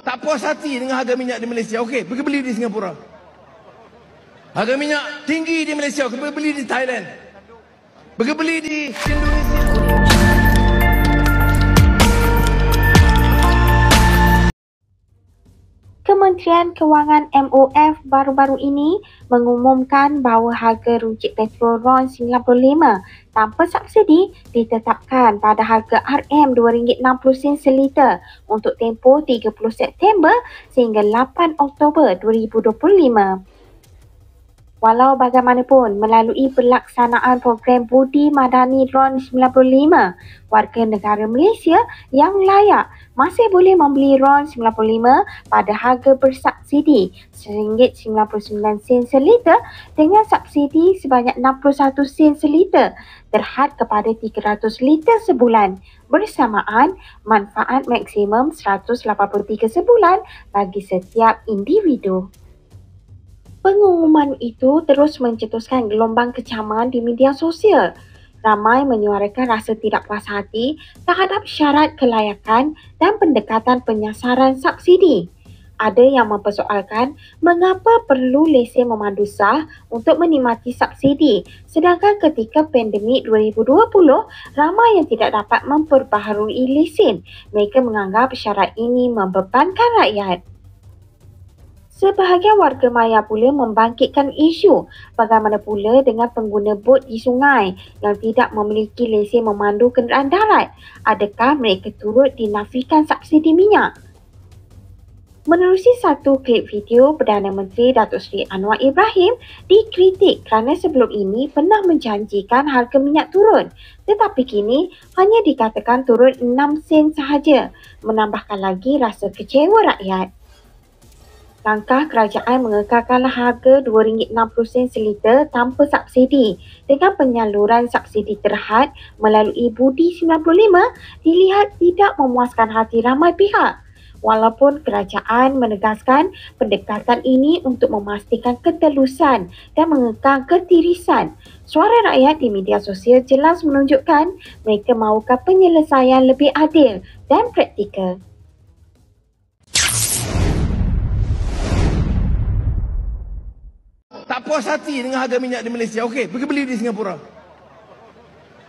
tak puas hati dengan harga minyak di Malaysia, okey, pergi beli di Singapura. Harga minyak tinggi di Malaysia, pergi beli di Thailand. Pergi beli di Indonesia. Kementerian Kewangan MOF baru-baru ini mengumumkan bahawa harga runcit petrol RON 95 tanpa subsidi ditetapkan pada harga RM2.60 seliter untuk tempoh 30 September sehingga 8 Oktober 2025. Walau bagaimanapun, melalui pelaksanaan program Budi Madani RON 95, warga negara Malaysia yang layak masih boleh membeli RON 95 pada harga bersubsidi RM1.99 seliter dengan subsidi sebanyak 61 sen seliter terhad kepada 300 liter sebulan. Bersamaan, manfaat maksimum 183 sebulan bagi setiap individu. Pengumuman itu terus mencetuskan gelombang kecaman di media sosial. Ramai menyuarakan rasa tidak puas hati terhadap syarat kelayakan dan pendekatan penyasaran subsidi. Ada yang mempersoalkan mengapa perlu lesen memandu sah untuk menikmati subsidi, sedangkan ketika pandemik 2020, ramai yang tidak dapat memperbaharui lesen. Mereka menganggap syarat ini membebankan rakyat. Sebahagian warga maya pula membangkitkan isu bagaimana pula dengan pengguna bot di sungai yang tidak memiliki lesen memandu kenderaan darat. Adakah mereka turut dinafikan subsidi minyak? Menerusi satu klip video, Perdana Menteri Datuk Seri Anwar Ibrahim dikritik kerana sebelum ini pernah menjanjikan harga minyak turun, tetapi kini hanya dikatakan turun 6 sen sahaja, menambahkan lagi rasa kecewa rakyat. Langkah kerajaan mengekalkan harga RM2.60 seliter tanpa subsidi dengan penyaluran subsidi terhad melalui Budi 95 dilihat tidak memuaskan hati ramai pihak. Walaupun kerajaan menegaskan pendekatan ini untuk memastikan ketelusan dan mengekang ketirisan, suara rakyat di media sosial jelas menunjukkan mereka mahukan penyelesaian lebih adil dan praktikal. Tak puas hati dengan harga minyak di Malaysia, okey, pergi beli di Singapura.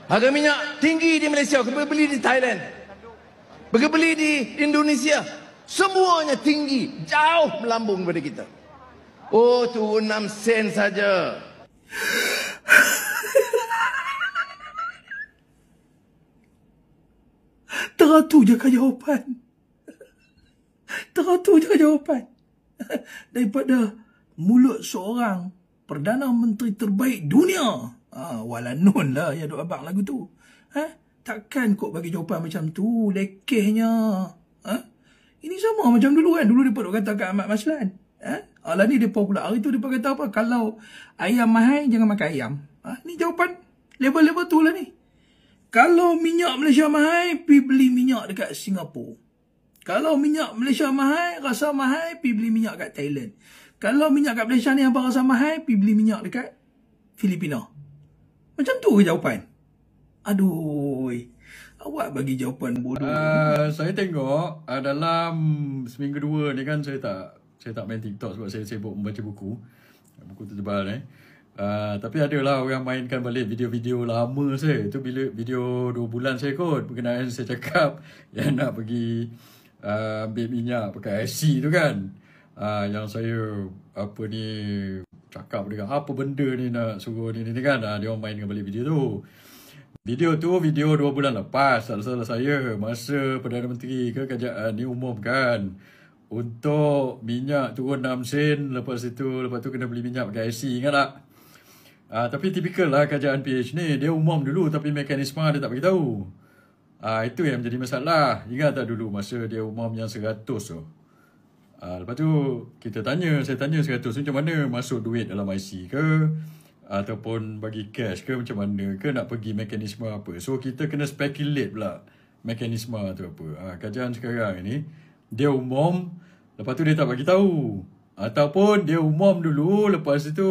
Harga minyak tinggi di Malaysia, pergi beli di Thailand. Pergi beli di Indonesia. Semuanya tinggi, jauh melambung daripada kita. Oh, turun 6 sen saja. Teratur je jawapan. Teratur je jawapan. Daripada mulut seorang Perdana Menteri terbaik dunia. Walanun lah ya duk abang lagu tu. Takkan kok bagi jawapan macam tu, lekehnya. Ini sama macam dulu kan. Dulu dia duk kata kat Ahmad Maslan. Alah ni depa pula hari tu depa kata apa? Kalau ayam mahal jangan makan ayam. Ni jawapan level-level tu lah ni. Kalau minyak Malaysia mahal, pergi beli minyak dekat Singapura. Kalau minyak Malaysia mahal, rasa mahal, pergi beli minyak kat Thailand. Kalau minyak kat Malaysia ni abang rasa mahal, pergi beli minyak dekat Filipina. Macam tu ke jawapan? Aduh, awak bagi jawapan bodoh. Saya tengok dalam seminggu dua ni kan saya tak main TikTok sebab saya sibuk membaca buku. Buku tu tebal tapi adalah orang mainkan balik video-video lama saya. Itu bila video 2 bulan saya kot berkenaan saya cakap yang nak pergi ambil minyak pakai IC tu kan. Yang saya cakap dengan apa benda ni nak suruh ni kan. Dia orang main dengan balik video tu. Video 2 bulan lepas, tak salah saya, masa Perdana Menteri ke kerajaan ni umumkan untuk minyak turun 6 sen, lepas tu kena beli minyak pakai IC, ingat tak? Tapi tipikal lah kerajaan PH ni, dia umum dulu tapi mekanisme dia tak beritahu. Itu yang menjadi masalah. Ingat tak dulu masa dia umum yang 100 tu? Lepas tu saya tanya 100 tu macam mana, masuk duit dalam IC ke? Ataupun bagi cash ke macam mana ke, nak pergi mekanisme apa. So kita kena speculate pula mekanisme tu apa. Kerajaan sekarang ni dia umum, lepas tu dia tak bagi tahu. Ataupun dia umum dulu, lepas itu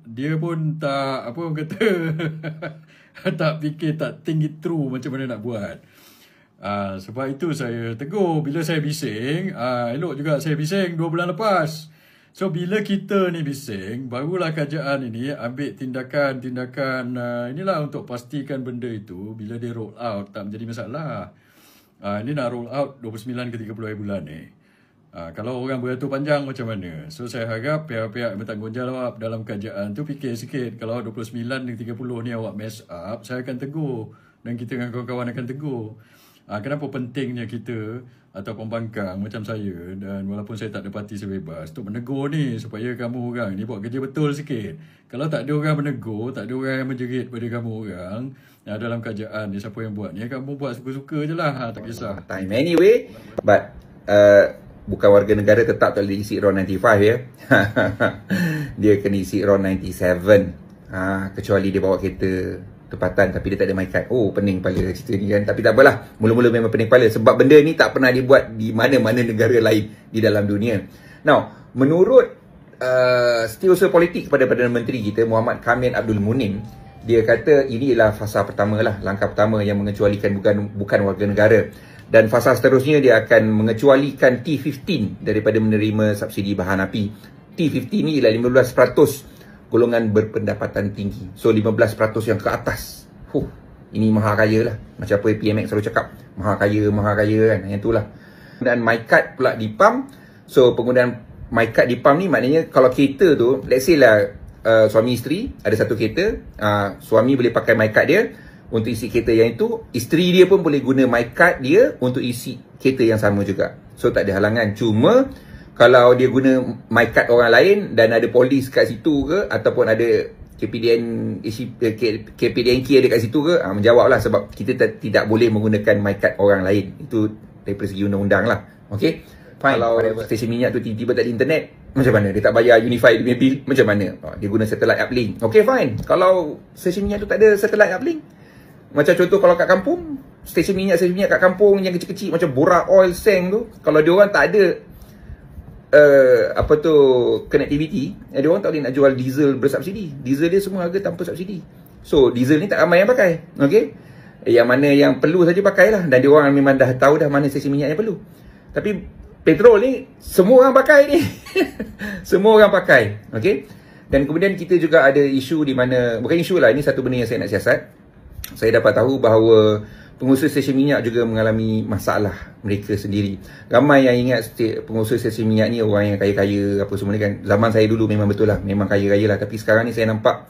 dia pun tak tak fikir, tak think it through macam mana nak buat. Sebab itu saya tegur. Bila saya bising, elok juga saya bising 2 bulan lepas. So bila kita ni bising, barulah kerajaan ini ambil tindakan inilah untuk pastikan benda itu bila dia roll out tak menjadi masalah. Ini nak roll out 29 ke 30 hari bulan ni. Kalau orang beratur panjang macam mana? So saya harap pihak-pihak yang bertanggungjawab dalam kerajaan tu fikir sikit. Kalau 29 dan 30 ni awak mess up, saya akan tegur. Dan kita dengan kawan-kawan akan tegur. Kenapa pentingnya kita atau pembangkang macam saya, dan walaupun saya tak ada parti sebebas, untuk menegur ni supaya kamu orang ni buat kerja betul sikit. Kalau tak ada orang menegur, tak ada orang yang menjerit pada kamu orang dalam kerajaan ni, siapa yang buat ni, kamu buat suka-suka je lah, tak kisah. Time anyway, but bukan warga negara tetap tak boleh isi RON 95 ya. Dia kena isi RON 97. Kecuali dia bawa kereta tempatan tapi dia tak ada my card. Oh, pening kepala cerita ni kan. Tapi tak apalah, mula-mula memang pening kepala sebab benda ni tak pernah dibuat di mana-mana negara lain di dalam dunia. Now, menurut setiausaha politik kepada Perdana Menteri kita Muhammad Kamil Abdul Munim, dia kata ini ialah fasa pertama lah, langkah pertama yang mengecualikan bukan warga negara. Dan fasa seterusnya dia akan mengecualikan T15 daripada menerima subsidi bahan api. T15 ni ialah 15% golongan berpendapatan tinggi. So 15% yang ke atas. Ini maha kaya lah. Macam apa PMX selalu cakap, maha kaya kan. Yang itulah. Dan my card pula di pump. So penggunaan my card di pump ni maknanya kalau kereta tu, let's say lah suami isteri ada satu kereta, suami boleh pakai my card dia untuk isi kereta yang itu, isteri dia pun boleh guna my card dia untuk isi kereta yang sama juga. So tak ada halangan. Cuma kalau dia guna my card orang lain dan ada polis kat situ ke, ataupun ada KPDNK ada kat situ ke, menjawab lah, sebab kita tidak boleh menggunakan my card orang lain. Itu daripada segi undang-undang lah. Okay, fine. Kalau stesen minyak tu tiba-tiba tak ada internet, macam mana? Dia tak bayar Unify dia punya bil, macam mana? Dia guna satellite uplink. Okay, fine. Kalau stesen minyak tu tak ada satellite uplink, macam contoh kalau kat kampung, stesen minyak kat kampung yang kecil-kecil macam Bora Oil, Seng tu, kalau dia orang tak ada connectivity, dia orang tak boleh nak jual diesel bersubsidi. Diesel dia semua harga tanpa subsidi. So diesel ni tak ramai yang pakai. Okay, yang mana yang perlu saja pakailah. Dan dia orang memang dah tahu dah mana stesen minyak yang perlu. Tapi petrol ni semua orang pakai ni. Semua orang pakai. Okay. Dan kemudian kita juga ada isu di mana, bukan isu lah, ini satu benda yang saya nak siasat. Saya dapat tahu bahawa pengusaha stesen minyak juga mengalami masalah mereka sendiri. Ramai yang ingat pengusaha stesen minyak ni orang yang kaya-kaya apa semua ni kan. Zaman saya dulu memang betul lah, memang kaya-kaya lah. Tapi sekarang ni saya nampak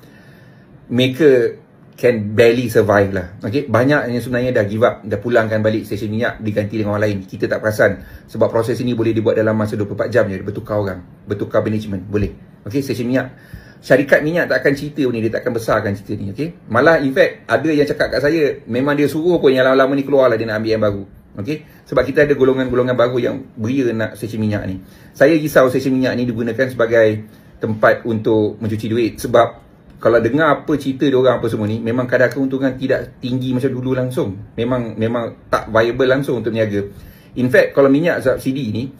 mereka can barely survive lah. Okay? Banyak yang sebenarnya dah give up, dah pulangkan balik stesen minyak, diganti dengan orang lain. Kita tak perasan sebab proses ini boleh dibuat dalam masa 24 jam je. Bertukar orang, bertukar management, boleh. Okay, stesen minyak, syarikat minyak tak akan cerita ni, dia tak akan besarkan cerita ni. Okay? Malah in fact ada yang cakap kat saya, memang dia suruh pun yang lama-lama ni keluar lah, dia nak ambil yang baru. Okay? Sebab kita ada golongan-golongan baru yang beria nak stesen minyak ni. Saya risau stesen minyak ni digunakan sebagai tempat untuk mencuci duit. Sebab kalau dengar apa cerita diorang apa semua ni, memang kadar keuntungan tidak tinggi macam dulu langsung. Memang tak viable langsung untuk berniaga. In fact kalau minyak subsidi ni,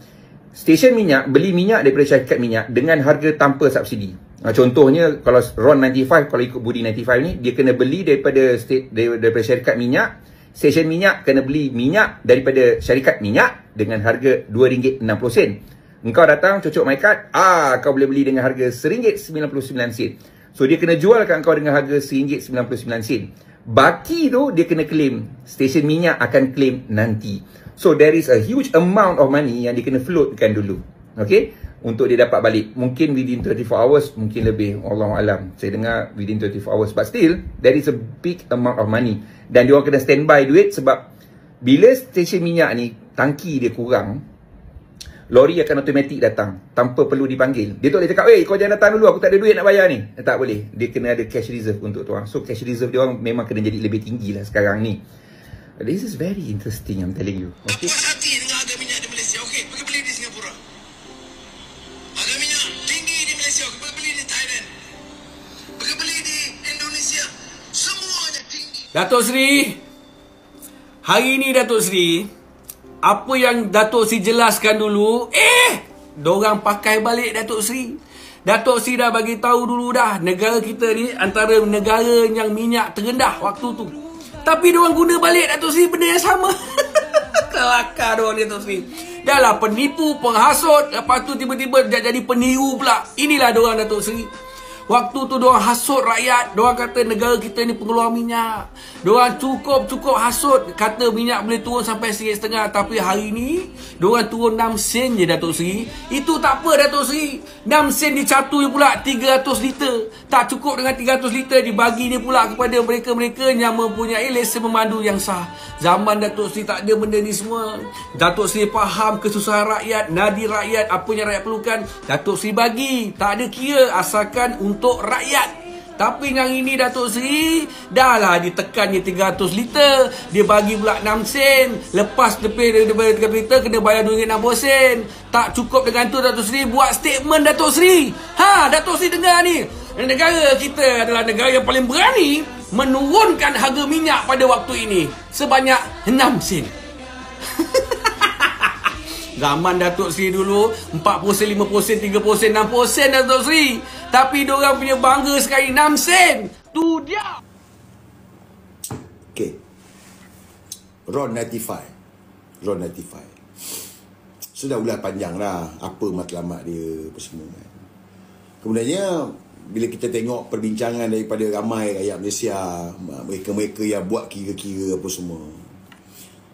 stesen minyak beli minyak daripada syarikat minyak dengan harga tanpa subsidi. Contohnya kalau RON 95, kalau ikut Budi 95 ni, dia kena beli daripada syarikat minyak. Stesen minyak kena beli minyak daripada syarikat minyak dengan harga RM2.60. Engkau datang cocok my card, kau boleh beli dengan harga RM1.99. So dia kena jual kat kau dengan harga RM1.99. Baki tu dia kena claim, stesen minyak akan claim nanti. So there is a huge amount of money yang dia kena floatkan dulu. Okay, untuk dia dapat balik. Mungkin within 24 hours, mungkin lebih, Allahualam. Saya dengar within 24 hours, but still there is a big amount of money. Dan dia orang kena standby duit sebab bila stesen minyak ni tangki dia kurang, lori akan automatik datang tanpa perlu dipanggil. Dia tak boleh cakap, kau jangan datang dulu, aku tak ada duit nak bayar ni. Tak boleh. Dia kena ada cash reserve untuk tu orang. So cash reserve dia orang memang kena jadi lebih tinggi lah sekarang ni. This is very interesting, I'm telling you. Okay? Puas hati dengan harga minyak di Malaysia. Okey, pergi beli di Singapura. Harga minyak tinggi di Malaysia. Pergi beli di Thailand. Pergi beli di Indonesia. Semuanya tinggi. Datuk Seri, hari ni Datuk Seri, apa yang Datuk Seri jelaskan dulu, dorang pakai balik Datuk Seri. Datuk Seri dah bagi tahu dulu dah, negara kita ni antara negara yang minyak terendah waktu tu. Tapi diorang guna balik Datuk Seri benda yang sama. Kelakar orang Datuk Seri. Dah lah penipu, penghasut, lepas tu tiba-tiba jadi peniru pula. Inilah diorang Datuk Seri. Waktu tu diorang hasut rakyat. Diorang kata negara kita ni pengeluar minyak. Diorang cukup hasut. Kata minyak boleh turun sampai RM1.5. Tapi hari ni diorang turun 6 sen je Datuk Seri. Itu tak apa Datuk Seri. 6 sen dicatu je pula 300 liter. Tak cukup dengan 300 liter. Dibagi dia pula kepada mereka-mereka yang mempunyai lesen memandu yang sah. Zaman Datuk Seri tak ada benda ni semua. Datuk Seri faham kesusahan rakyat, nadi rakyat, apa yang rakyat perlukan. Datuk Seri bagi. Tak ada kira asalkan untuk rakyat. Tapi yang ini Datuk Seri dah lah ditekannya 300 liter. Dia bagi pula 6 sen. Lepas lebih daripada 3 liter kena bayar RM2.60. Tak cukup dengan tu Datuk Seri buat statement Datuk Seri. Datuk Seri dengar ni. Negara kita adalah negara yang paling berani menurunkan harga minyak pada waktu ini sebanyak 6 sen. Zaman Datuk Seri dulu 40 sen, 50 sen, 30 sen, 60 sen Datuk Seri. Tapi diorang punya bangga sekali 6 sen. Tu dia. Okay. RON 95. Sudah ulas panjang lah apa matlamat dia apa semua kan. Kemudiannya bila kita tengok perbincangan daripada ramai rakyat Malaysia, mereka-mereka yang buat kira-kira apa semua,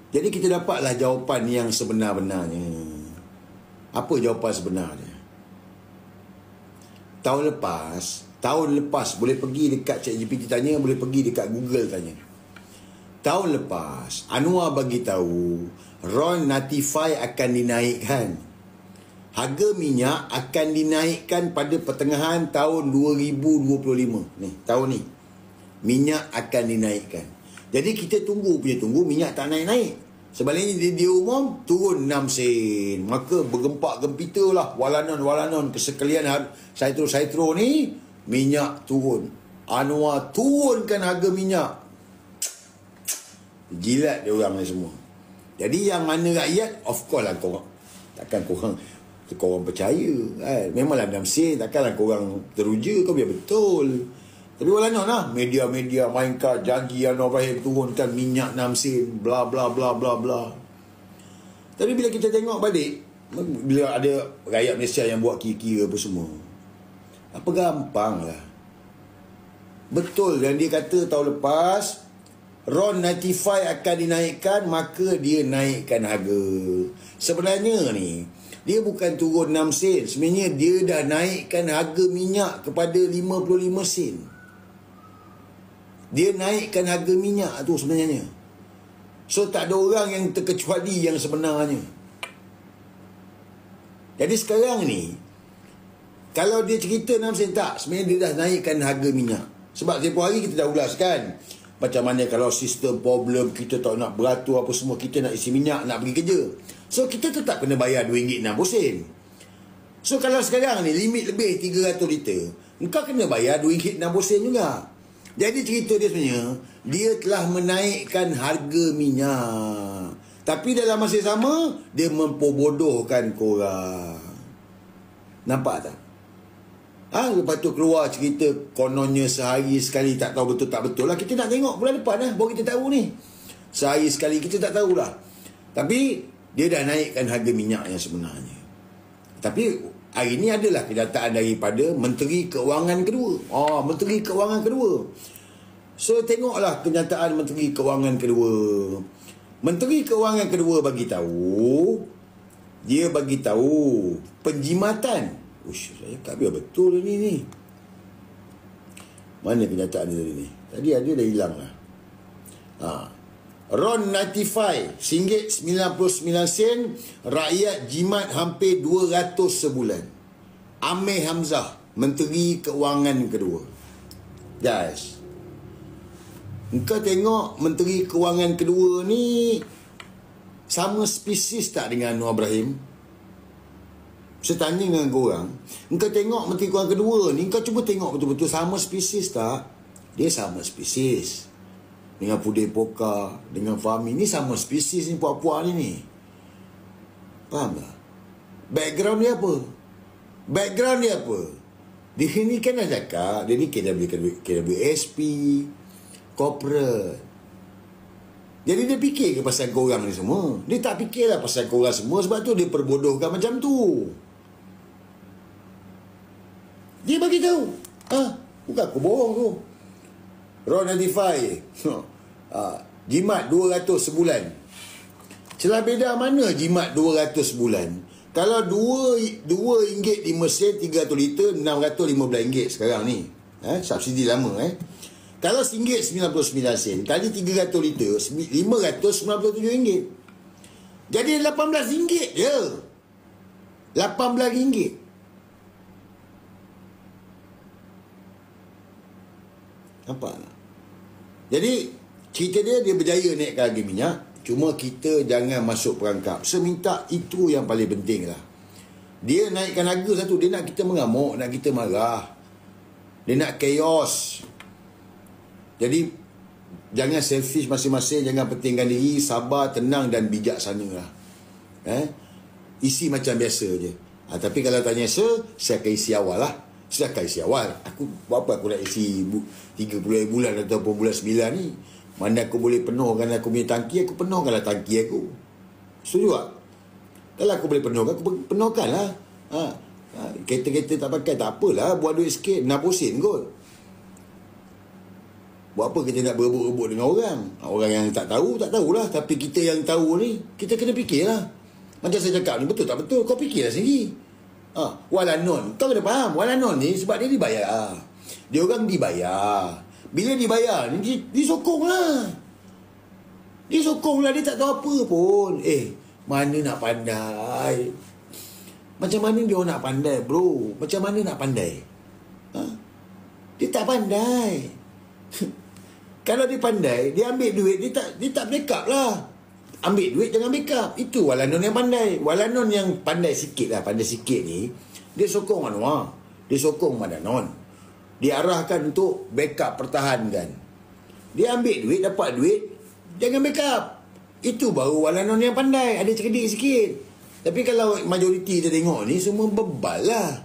jadi kita dapatlah jawapan yang sebenar-benarnya. Apa jawapan sebenarnya? Tahun lepas boleh pergi dekat ChatGPT tanya, boleh pergi dekat Google tanya. Tahun lepas Anwar bagi tahu RON 95 akan dinaikkan. Harga minyak akan dinaikkan pada pertengahan tahun 2025. Ni, tahun ni. Minyak akan dinaikkan. Jadi kita tunggu minyak tak naik-naik. Sebaliknya dia umum turun 6 sen. Maka bergempak gempita lah walanon kesekalian Saitro ni minyak turun. Anwar turunkan harga minyak. Jilat dia orang ni semua. Jadi yang mana rakyat, of course lah korang. Takkan korang percaya kan? Memanglah 6 sen. Takkanlah korang teruja. Kau biar betul. Tapi walanon lah. Media-media mainkan janji Anwar Ibrahim turunkan minyak 6 sen. Bla bla bla bla bla. Tapi bila kita tengok balik, bila ada rakyat Malaysia yang buat kira-kira apa semua, apa gampang lah. Betul yang dia kata tahun lepas RON 95 akan dinaikkan, maka dia naikkan harga. Sebenarnya ni dia bukan turun 6 sen. Sebenarnya dia dah naikkan harga minyak kepada 55 sen. Dia naikkan harga minyak tu sebenarnya. So tak ada orang yang terkecuali yang sebenarnya. Jadi sekarang ni, kalau dia cerita 6 sen tak, sebenarnya dia dah naikkan harga minyak. Sebab tempoh hari kita dah ulaskan macam mana kalau sistem problem kita tak nak beratur apa semua, kita nak isi minyak, nak pergi kerja. So kita tetap kena bayar RM2.60. So kalau sekarang ni limit lebih 300 liter, engkau kena bayar RM2.60 juga. Jadi cerita dia sebenarnya, dia telah menaikkan harga minyak. Tapi dalam masa yang sama, dia memperbodohkan korang. Nampak tak? Lepas tu keluar cerita kononnya sehari sekali, tak tahu betul tak betul lah. Kita nak tengok bulan depan lah, baru kita tahu ni. Sehari sekali kita tak tahulah. Tapi dia dah naikkan harga minyak yang sebenarnya. Tapi hari ni adalah kenyataan daripada Menteri Keuangan kedua. Menteri Keuangan kedua. So tengoklah kenyataan Menteri Keuangan kedua. Menteri Keuangan kedua bagi tahu, dia bagi tahu penjimatan. Saya tak biar betul ni. Mana kenyataan dia tadi ni? Tadi ada dah hilang lah. RON 95 RM1.99, rakyat jimat hampir 200 sebulan. Amir Hamzah, Menteri Keuangan kedua. Guys, engkau tengok Menteri Keuangan kedua ni sama spesies tak dengan Anwar Ibrahim? Saya tanya dengan korang, engkau tengok Menteri Keuangan kedua ni, engkau cuba tengok betul-betul sama spesies tak? Dia sama spesies dengan Pudin Poka, dengan Fahmi. Ni sama spesies ni, puak-puak ni. Faham tak? Background dia apa? Dia ni kan dah cakap, dia ni KWSP, corporate. Jadi dia fikir ke pasal korang ni semua? Dia tak fikirlah pasal korang semua, sebab tu dia perbodohkan macam tu. Dia bagi tahu. Bukan aku bohong tu. Raw 95. Jimat 200 sebulan. Celah beda mana jimat 200 sebulan? Kalau RM2 di Mesir 300 liter, RM615 sekarang ni. Subsidi lama. Kalau RM1.99 kali 300 liter, RM597. Jadi RM18 je. RM18. Nampak tak? Jadi cerita dia berjaya naikkan harga minyak. Cuma kita jangan masuk perangkap. Saya minta itu yang paling penting lah. Dia naikkan harga satu, dia nak kita mengamuk, nak kita marah, dia nak chaos. Jadi jangan selfish masing-masing, jangan pentingkan diri, sabar, tenang dan bijaksana lah. Isi macam biasa je. Tapi kalau tanya saya akan isi awal lah. Saya akan isi awal. Aku buat apa aku nak isi 30 bulan ataupun bulan 9 ni. Mana aku boleh penuhkan aku punya tangki, aku penuhkanlah tangki aku. Setuju tak? Kalau aku boleh penuhkan, aku penuhkan lah. Kereta-kereta tak pakai, tak apalah. Buat duit sikit, 60 sen kot. Buat apa kita nak berebut-rebut dengan orang? Orang yang tak tahulah. Tapi kita yang tahu ni, kita kena fikirlah. Macam saya cakap ni, betul tak betul? Kau fikirlah sendiri. Walanon, kau kena faham. Walanon ni sebab dia dibayar. Dia orang dibayar. Bila dibayar ni, disokonglah. Dia tak tahu apa pun. Mana nak pandai? Macam mana dia orang nak pandai, bro? Macam mana nak pandai? Dia tak pandai. Kalau dia pandai, dia ambil duit, dia tak backup lah. Ambil duit, jangan backup. Itu Walanon yang pandai. Walanon yang pandai sikit lah. Pandai sikit ni, dia sokong Anwar. Dia sokong Madanon. Dia arahkan untuk backup, pertahankan. Dia ambil duit, dapat duit, jangan backup. Itu baru Walanon yang pandai. Ada cerdik sikit. Tapi kalau majoriti kita tengok ni, semua bebal lah.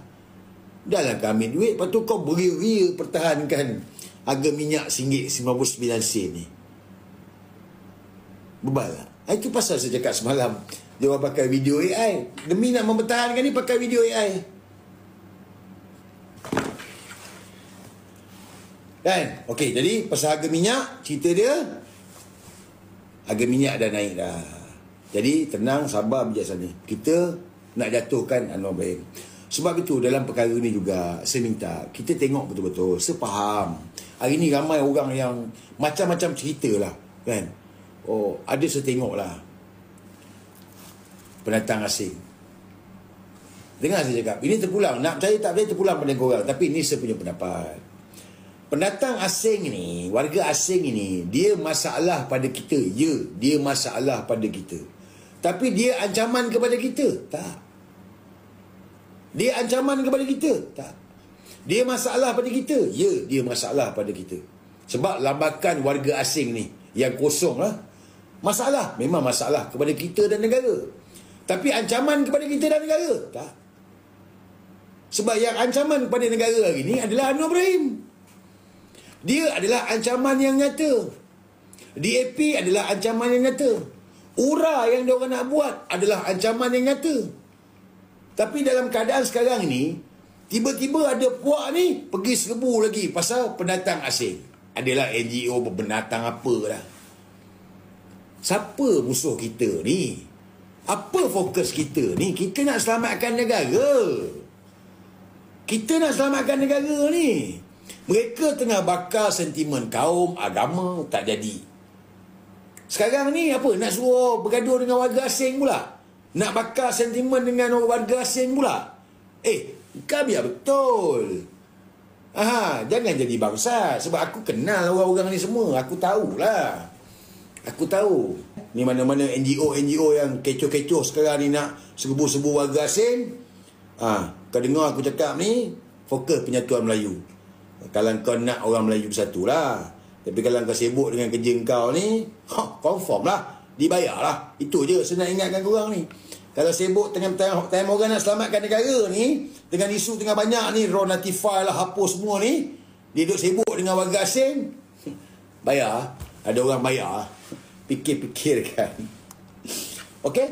Dah lah kau ambil duit, lepas tu kau beria-ria pertahankan harga minyak RM1.99 ni. Bebal lah. Itu pasal saya cakap semalam, dia orang pakai video AI. Demi nak mempertahankan ni, pakai video AI. Kan? Okey, jadi pasal harga minyak, cerita dia, harga minyak dah naik dah. Jadi tenang, sabar, bijaksana. Kita nak jatuhkan Anwar Ibrahim. Sebab itu dalam perkara ni juga saya minta kita tengok betul-betul, sepaham. Hari ni ramai orang yang macam-macam cerita lah, kan? Ada saya tengok lah pendatang asing. Dengar saya cakap, ini terpulang. Nak percaya tak percaya terpulang pada korang. Tapi ini saya punya pendapat. Pendatang asing ni, warga asing ini, dia masalah pada kita. Ya, dia masalah pada kita. Tapi dia ancaman kepada kita? Tak. Dia ancaman kepada kita? Tak. Dia masalah pada kita? Ya, dia masalah pada kita. Sebab lambakan warga asing ni yang kosong lah, masalah. Memang masalah kepada kita dan negara. Tapi ancaman kepada kita dan negara? Tak. Sebab yang ancaman kepada negara hari ni adalah Anwar Ibrahim. Dia adalah ancaman yang nyata. DAP adalah ancaman yang nyata. URA yang diorang nak buat adalah ancaman yang nyata. Tapi dalam keadaan sekarang ni, tiba-tiba ada puak ni pergi serbu lagi pasal pendatang asing. Adalah NGO pendatang apa dah. Siapa musuh kita ni? Apa fokus kita ni? Kita nak selamatkan negara. Kita nak selamatkan negara ni. Mereka tengah bakar sentimen kaum, agama, tak jadi. Sekarang ni apa? Nak suruh bergaduh dengan warga asing pula? Nak bakar sentimen dengan warga asing pula? Kau biar betul. Jangan jadi bangsa. Sebab aku kenal orang-orang ni semua. Aku tahulah. Aku tahu. Ni mana-mana NGO yang kecoh-kecoh sekarang ni nak serbu-serbu warga asing. Kau dengar aku cakap ni, fokus penyatuan Melayu. Kalau kau nak orang Melayu bersatu lah. Tapi kalau kau sibuk dengan kerja kau ni, confirm lah, dibayar lah. Itu je saya nak ingatkan korang ni. Kalau sibuk tengah orang nak selamatkan negara ni, dengan isu tengah banyak ni, raw notify lah, hapus semua ni, dia duduk sibuk dengan warga asing, bayar. Ada orang bayar. fikir-fikirkan. Okey?